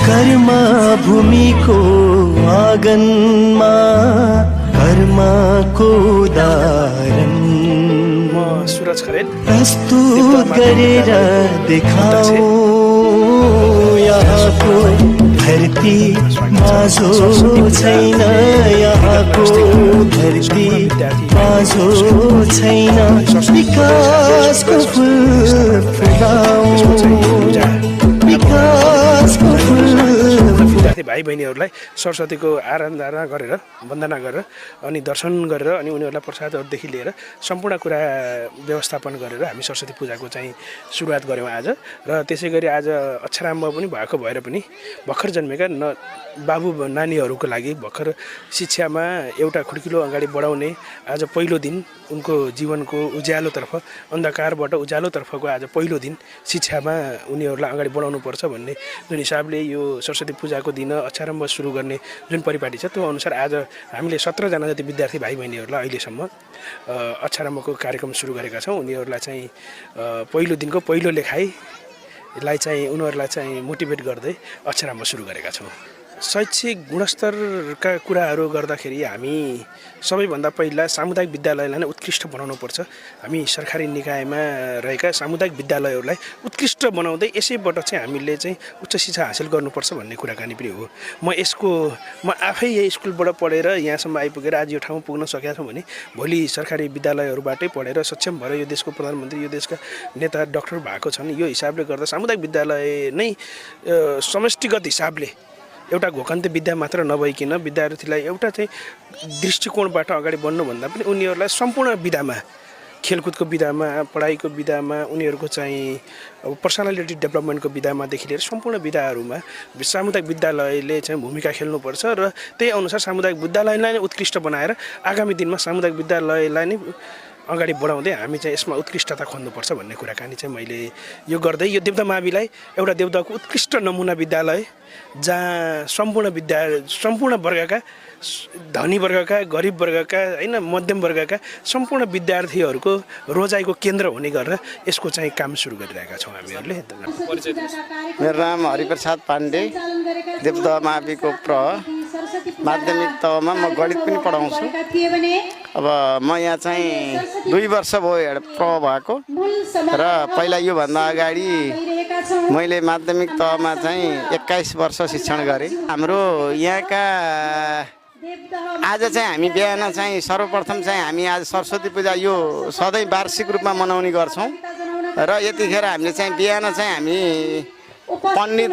कर्म भूमिको आँगनमा कर्मको उदाहरण सुरज खरेल प्रस्तुत गरेर देखाऊ यहाँको धरती माझो छैन यहाँको धरती माझो छैन विकासको फुल फुलाऊ विकासको फुल विद्यार्थी भाइ बहिनीहरूलाई सरस्वतीको आराधना गरेर वन्दना गरेर अनि दर्शन गरेर अनि उनीहरूलाई प्रसादहरूदेखि लिएर सम्पूर्ण कुरा व्यवस्थापन गरेर हामी सरस्वती पूजाको चाहिँ सुरुवात गऱ्यौँ आज र त्यसै गरी आज अक्षरारम्भ पनि भएको भएर पनि भर्खर जन्मेका बाबु नानीहरूको लागि भर्खर शिक्षामा एउटा खुड्किलो अगाडि बढाउने आज पहिलो दिन उनको जीवनको उज्यालोतर्फ अन्धकारबाट उज्यालोतर्फको आज पहिलो दिन शिक्षामा उनीहरूलाई अगाडि बढाउनुपर्छ भन्ने जुन हिसाबले यो सरस्वती पूजाको दिन अक्षरारम्भ सुरु गर्ने जुन परिपाटी छ त्यो अनुसार आज हामीले 17 जना जति विद्यार्थी भाइ बहिनीहरूलाई अहिलेसम्म अक्षरारम्भको कार्यक्रम सुरु गरेका छौँ। उनीहरूलाई चाहिँ पहिलो दिनको पहिलो लेखाइलाई चाहिँ उनीहरूलाई चाहिँ मोटिभेट गर्दै अक्षरारम्भ सुरु गरेका छौँ। शैक्षिक गुणस्तरका कुराहरू गर्दाखेरि हामी सबैभन्दा पहिला सामुदायिक विद्यालयलाई नै उत्कृष्ट बनाउनुपर्छ। हामी सरकारी निकायमा रहेका सामुदायिक विद्यालयहरूलाई उत्कृष्ट बनाउँदै यसैबाट चाहिँ हामीले चाहिँ उच्च शिक्षा हासिल गर्नुपर्छ भन्ने कुराकानी पनि हो। म आफै यही स्कुलबाट पढेर यहाँसम्म आइपुगेर आज यो ठाउँमा पुग्न सकेका छौँ भने भोलि सरकारी विद्यालयहरूबाटै पढेर सक्षम भएर यो देशको प्रधानमन्त्री यो देशका नेता डाक्टर भएको छन्। यो हिसाबले गर्दा सामुदायिक विद्यालय नै समष्टिगत हिसाबले एउटा घोकन्ते विद्या मात्र नभइकन विद्यार्थीलाई एउटा चाहिँ दृष्टिकोणबाट अगाडि बढ्नुभन्दा पनि उनीहरूलाई सम्पूर्ण विधामा खेलकुदको विधामा पढाइको विधामा उनीहरूको चाहिँ अब पर्सनालिटी डेभलपमेन्टको विधामादेखि लिएर सम्पूर्ण विधाहरूमा सामुदायिक विद्यालयले चाहिँ भूमिका खेल्नुपर्छ र त्यही अनुसार सामुदायिक विद्यालयलाई नै उत्कृष्ट बनाएर आगामी दिनमा सामुदायिक विद्यालयलाई नै अगाडि बढाउँदै हामी चाहिँ यसमा उत्कृष्टता खोज्नुपर्छ भन्ने कुराकानी चाहिँ मैले यो गर्दै यो देवता माविलाई एउटा देवताको उत्कृष्ट नमुना विद्यालय जहाँ सम्पूर्ण वर्गका धनी वर्गका गरिब वर्गका हैन मध्यम वर्गका सम्पूर्ण विद्यार्थीहरूको रोजाइको केन्द्र हुने गरेर यसको चाहिँ काम सुरु गरिरहेका छौँ हामीहरूले। मेरो नाम हरिप्रसाद पाण्डे देवता माविको माध्यमिक तहमा म गणित पनि पढाउँछु। अब म यहाँ चाहिँ 2 वर्ष भयो भएको र पहिला योभन्दा अगाडि मैले माध्यमिक तहमा चाहिँ 21 वर्ष शिक्षण गरेँ। हाम्रो यहाँका आज चाहिँ हामी बिहान चाहिँ सर्वप्रथम चाहिँ हामी आज सरस्वती पूजा यो सधैँ वार्षिक रूपमा मनाउने गर्छौँ र यतिखेर हामीले चाहिँ बिहान चाहिँ हामी पण्डित